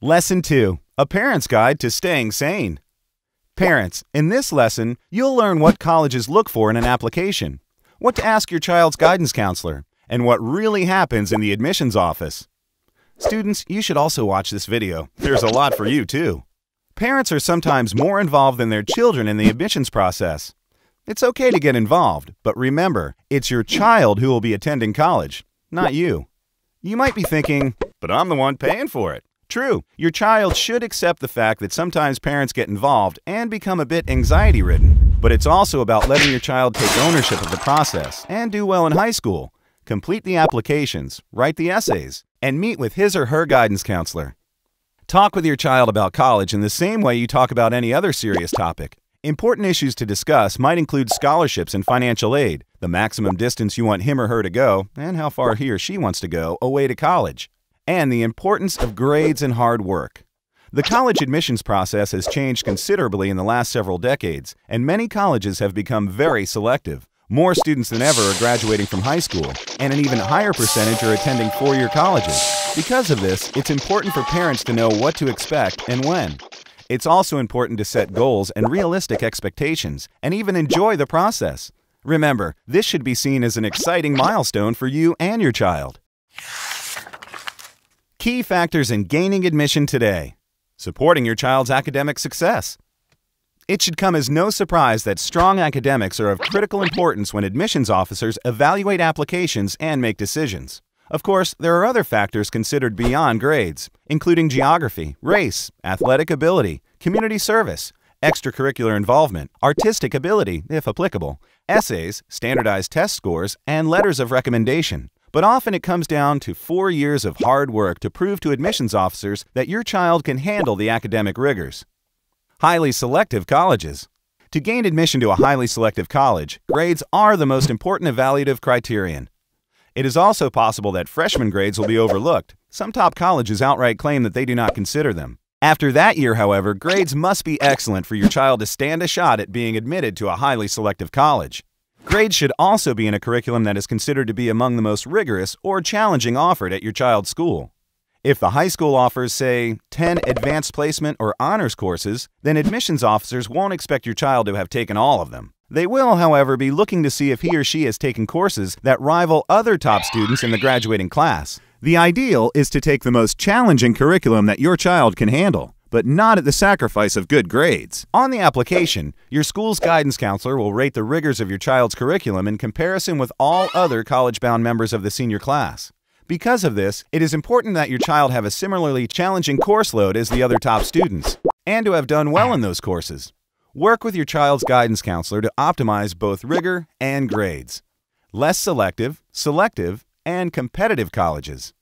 Lesson 2. A Parent's Guide to Staying Sane. Parents, in this lesson, you'll learn what colleges look for in an application, what to ask your child's guidance counselor, and what really happens in the admissions office. Students, you should also watch this video. There's a lot for you, too. Parents are sometimes more involved than their children in the admissions process. It's okay to get involved, but remember, it's your child who will be attending college, not you. You might be thinking, but I'm the one paying for it. True, your child should accept the fact that sometimes parents get involved and become a bit anxiety-ridden. But it's also about letting your child take ownership of the process and do well in high school, complete the applications, write the essays, and meet with his or her guidance counselor. Talk with your child about college in the same way you talk about any other serious topic. Important issues to discuss might include scholarships and financial aid, the maximum distance you want him or her to go, and how far he or she wants to go away to college, and the importance of grades and hard work. The college admissions process has changed considerably in the last several decades, and many colleges have become very selective. More students than ever are graduating from high school, and an even higher percentage are attending four-year colleges. Because of this, it's important for parents to know what to expect and when. It's also important to set goals and realistic expectations, and even enjoy the process. Remember, this should be seen as an exciting milestone for you and your child. Key factors in gaining admission today. Supporting your child's academic success. It should come as no surprise that strong academics are of critical importance when admissions officers evaluate applications and make decisions. Of course, there are other factors considered beyond grades, including geography, race, athletic ability, community service, extracurricular involvement, artistic ability, if applicable, essays, standardized test scores, and letters of recommendation. But often it comes down to 4 years of hard work to prove to admissions officers that your child can handle the academic rigors. Highly selective colleges. To gain admission to a highly selective college, grades are the most important evaluative criterion. It is also possible that freshman grades will be overlooked. Some top colleges outright claim that they do not consider them. After that year, however, grades must be excellent for your child to stand a shot at being admitted to a highly selective college. Grades should also be in a curriculum that is considered to be among the most rigorous or challenging offered at your child's school. If the high school offers, say, 10 advanced placement or honors courses, then admissions officers won't expect your child to have taken all of them. They will, however, be looking to see if he or she has taken courses that rival other top students in the graduating class. The ideal is to take the most challenging curriculum that your child can handle, but not at the sacrifice of good grades. On the application, your school's guidance counselor will rate the rigors of your child's curriculum in comparison with all other college-bound members of the senior class. Because of this, it is important that your child have a similarly challenging course load as the other top students, and to have done well in those courses. Work with your child's guidance counselor to optimize both rigor and grades. Less selective, selective, and competitive colleges.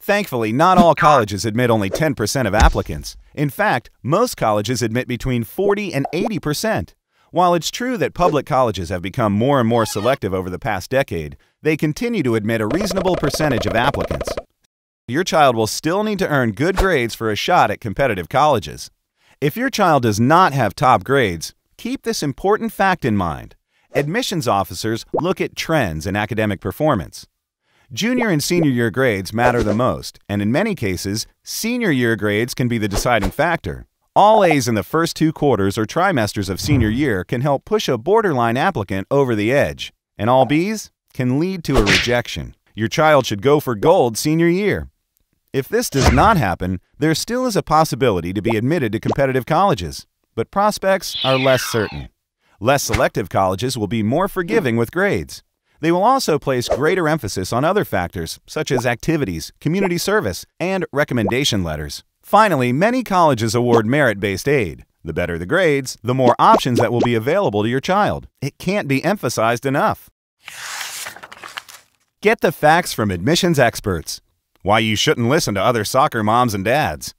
Thankfully, not all colleges admit only 10% of applicants. In fact, most colleges admit between 40 and 80%. While it's true that public colleges have become more and more selective over the past decade, they continue to admit a reasonable percentage of applicants. Your child will still need to earn good grades for a shot at competitive colleges. If your child does not have top grades, keep this important fact in mind. Admissions officers look at trends in academic performance. Junior and senior year grades matter the most, and in many cases, senior year grades can be the deciding factor. All A's in the first 2 quarters or trimesters of senior year can help push a borderline applicant over the edge, and all B's can lead to a rejection. Your child should go for gold senior year. If this does not happen, there still is a possibility to be admitted to competitive colleges, but prospects are less certain. Less selective colleges will be more forgiving with grades. They will also place greater emphasis on other factors, such as activities, community service, and recommendation letters. Finally, many colleges award merit-based aid. The better the grades, the more options that will be available to your child. It can't be emphasized enough. Get the facts from admissions experts. Why you shouldn't listen to other soccer moms and dads.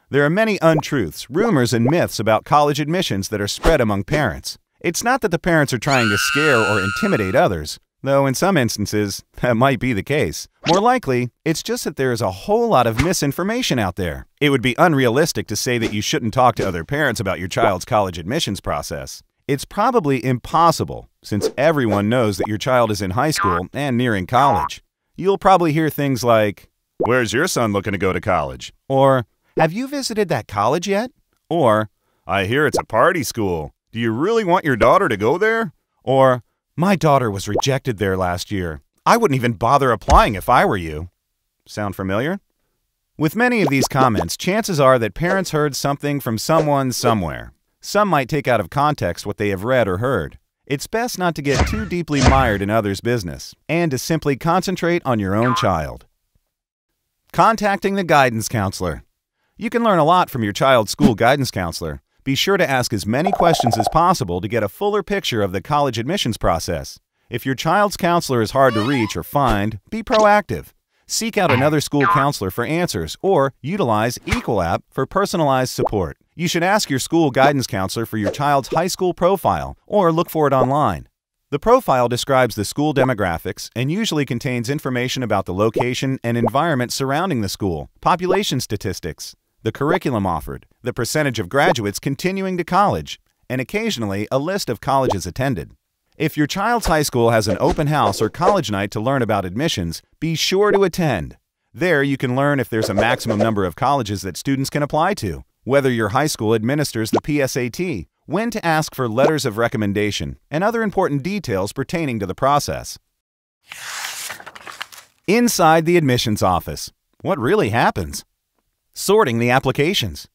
There are many untruths, rumors, and myths about college admissions that are spread among parents. It's not that the parents are trying to scare or intimidate others, though in some instances that might be the case. More likely, it's just that there is a whole lot of misinformation out there. It would be unrealistic to say that you shouldn't talk to other parents about your child's college admissions process. It's probably impossible, since everyone knows that your child is in high school and nearing college. You'll probably hear things like, "Where's your son looking to go to college?" Or, Have you visited that college yet? Or, I hear it's a party school. Do you really want your daughter to go there? Or, my daughter was rejected there last year. I wouldn't even bother applying if I were you. Sound familiar? With many of these comments, chances are that parents heard something from someone somewhere. Some might take out of context what they have read or heard. It's best not to get too deeply mired in others' business, and to simply concentrate on your own child. Contacting the guidance counselor. You can learn a lot from your child's school guidance counselor. Be sure to ask as many questions as possible to get a fuller picture of the college admissions process. If your child's counselor is hard to reach or find, be proactive. Seek out another school counselor for answers, or utilize EqualApp for personalized support. You should ask your school guidance counselor for your child's high school profile, or look for it online. The profile describes the school demographics and usually contains information about the location and environment surrounding the school, population statistics, the curriculum offered, the percentage of graduates continuing to college, and occasionally a list of colleges attended. If your child's high school has an open house or college night to learn about admissions, be sure to attend. There you can learn if there's a maximum number of colleges that students can apply to, whether your high school administers the PSAT, when to ask for letters of recommendation, and other important details pertaining to the process. Inside the admissions office. What really happens? Sorting the applications.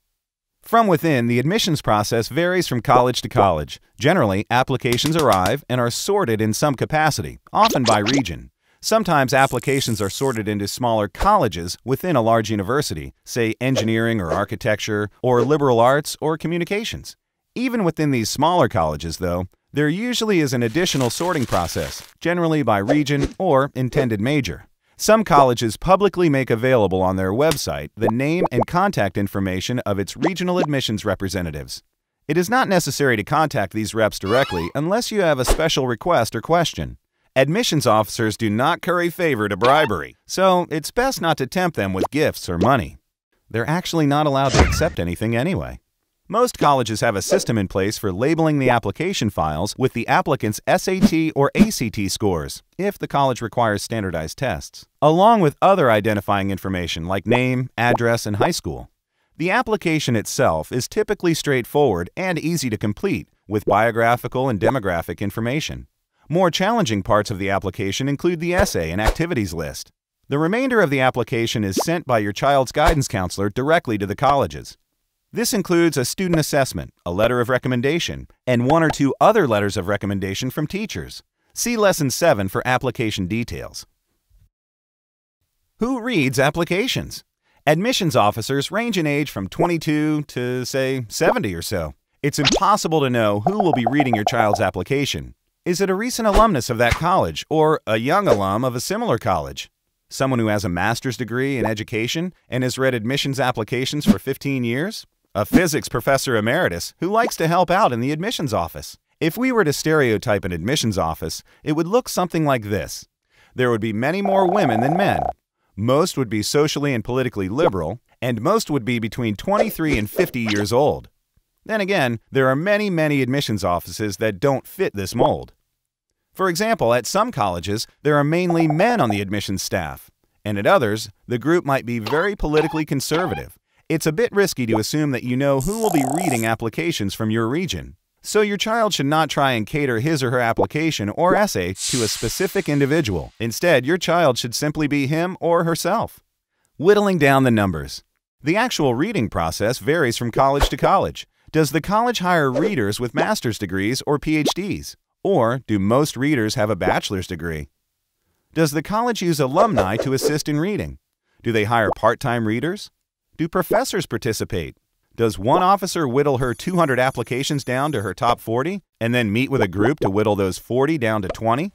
From within, the admissions process varies from college to college. Generally, applications arrive and are sorted in some capacity, often by region. Sometimes applications are sorted into smaller colleges within a large university, say engineering or architecture, or liberal arts or communications. Even within these smaller colleges, though, there usually is an additional sorting process, generally by region or intended major. Some colleges publicly make available on their website the name and contact information of its regional admissions representatives. It is not necessary to contact these reps directly unless you have a special request or question. Admissions officers do not curry favor to bribery, so it's best not to tempt them with gifts or money. They're actually not allowed to accept anything anyway. Most colleges have a system in place for labeling the application files with the applicant's SAT or ACT scores, if the college requires standardized tests, along with other identifying information like name, address, and high school. The application itself is typically straightforward and easy to complete, with biographical and demographic information. More challenging parts of the application include the essay and activities list. The remainder of the application is sent by your child's guidance counselor directly to the colleges. This includes a student assessment, a letter of recommendation, and 1 or 2 other letters of recommendation from teachers. See Lesson 7 for application details. Who reads applications? Admissions officers range in age from 22 to, say, 70 or so. It's impossible to know who will be reading your child's application. Is it a recent alumnus of that college or a young alum of a similar college? Someone who has a master's degree in education and has read admissions applications for 15 years? A physics professor emeritus who likes to help out in the admissions office. If we were to stereotype an admissions office, it would look something like this. There would be many more women than men. Most would be socially and politically liberal, and most would be between 23 and 50 years old. Then again, there are many admissions offices that don't fit this mold. For example, at some colleges, there are mainly men on the admissions staff, and at others, the group might be very politically conservative. It's a bit risky to assume that you know who will be reading applications from your region. So your child should not try and cater his or her application or essay to a specific individual. Instead, your child should simply be him or herself. Whittling down the numbers. The actual reading process varies from college to college. Does the college hire readers with master's degrees or PhDs? Or do most readers have a bachelor's degree? Does the college use alumni to assist in reading? Do they hire part-time readers? Do professors participate? Does one officer whittle her 200 applications down to her top 40 and then meet with a group to whittle those 40 down to 20?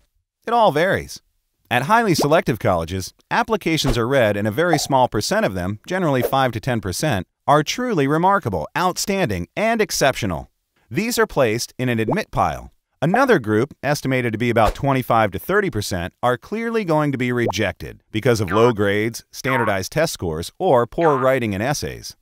It all varies. At highly selective colleges, applications are read and a very small percent of them, generally 5 to 10%, are truly remarkable, outstanding, and exceptional. These are placed in an admit pile. Another group, estimated to be about 25 to 30%, are clearly going to be rejected because of low grades, standardized test scores, or poor writing and essays.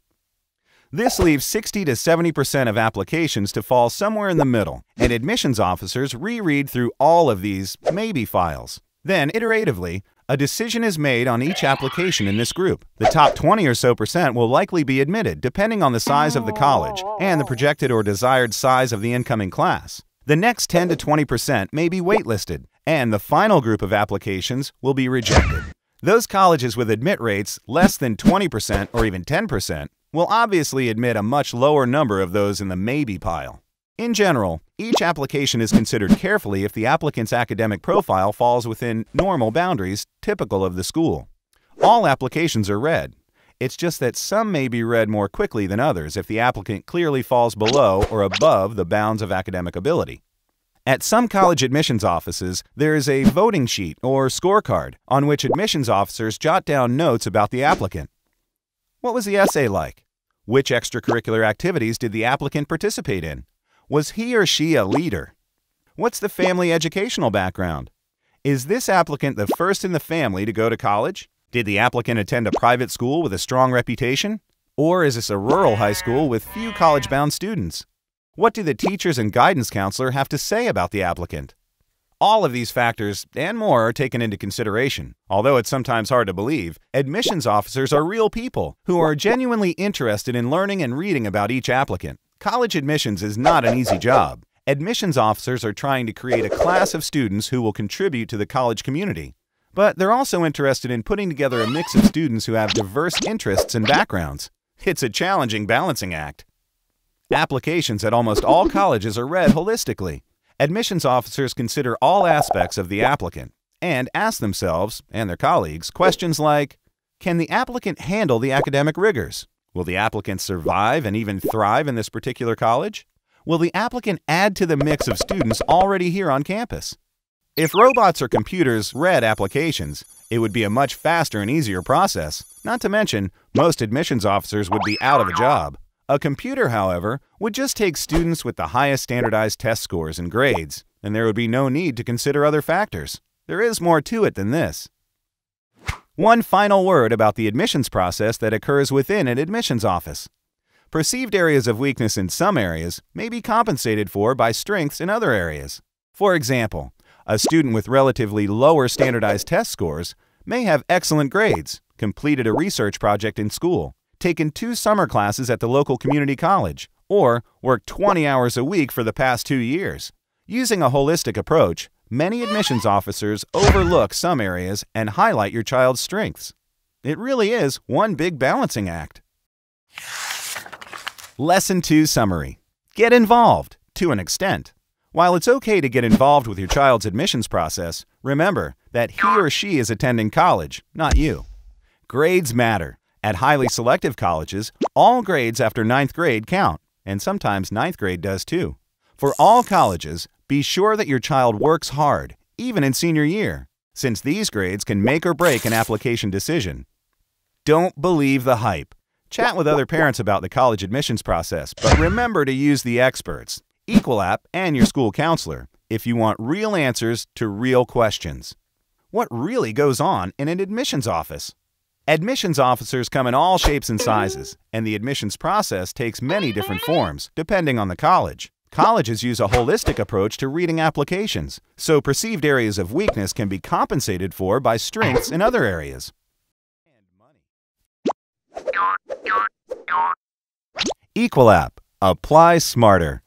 This leaves 60 to 70% of applications to fall somewhere in the middle, and admissions officers reread through all of these maybe files. Then, iteratively, A decision is made on each application in this group. The top 20 or so percent will likely be admitted, depending on the size of the college and the projected or desired size of the incoming class. The next 10 to 20% may be waitlisted, and the final group of applications will be rejected. Those colleges with admit rates less than 20% or even 10% will obviously admit a much lower number of those in the maybe pile. In general, each application is considered carefully if the applicant's academic profile falls within normal boundaries typical of the school. All applications are read. It's just that some may be read more quickly than others if the applicant clearly falls below or above the bounds of academic ability. At some college admissions offices, there is a voting sheet or scorecard on which admissions officers jot down notes about the applicant. What was the essay like? Which extracurricular activities did the applicant participate in? Was he or she a leader? What's the family educational background? Is this applicant the first in the family to go to college? Did the applicant attend a private school with a strong reputation? Or is this a rural high school with few college-bound students? What do the teachers and guidance counselor have to say about the applicant? All of these factors and more are taken into consideration. Although it's sometimes hard to believe, admissions officers are real people who are genuinely interested in learning and reading about each applicant. College admissions is not an easy job. Admissions officers are trying to create a class of students who will contribute to the college community. But they're also interested in putting together a mix of students who have diverse interests and backgrounds. It's a challenging balancing act. Applications at almost all colleges are read holistically. Admissions officers consider all aspects of the applicant and ask themselves and their colleagues questions like, can the applicant handle the academic rigors? Will the applicant survive and even thrive in this particular college? Will the applicant add to the mix of students already here on campus? If robots or computers read applications, it would be a much faster and easier process. Not to mention, most admissions officers would be out of a job. A computer, however, would just take students with the highest standardized test scores and grades, and there would be no need to consider other factors. There is more to it than this. One final word about the admissions process that occurs within an admissions office. Perceived areas of weakness in some areas may be compensated for by strengths in other areas. For example, a student with relatively lower standardized test scores may have excellent grades, completed a research project in school, taken 2 summer classes at the local community college, or worked 20 hours a week for the past 2 years. Using a holistic approach, many admissions officers overlook some areas and highlight your child's strengths. It really is one big balancing act. Lesson 2 Summary. Get involved, to an extent. While it's okay to get involved with your child's admissions process, remember that he or she is attending college, not you. Grades matter. At highly selective colleges, all grades after 9th grade count, and sometimes 9th grade does too. For all colleges, be sure that your child works hard, even in senior year, since these grades can make or break an application decision. Don't believe the hype. Chat with other parents about the college admissions process, but remember to use the experts, EqualApp, and your school counselor if you want real answers to real questions. What really goes on in an admissions office? Admissions officers come in all shapes and sizes, and the admissions process takes many different forms, depending on the college. Colleges use a holistic approach to reading applications, so perceived areas of weakness can be compensated for by strengths in other areas. EqualApp. Apply smarter.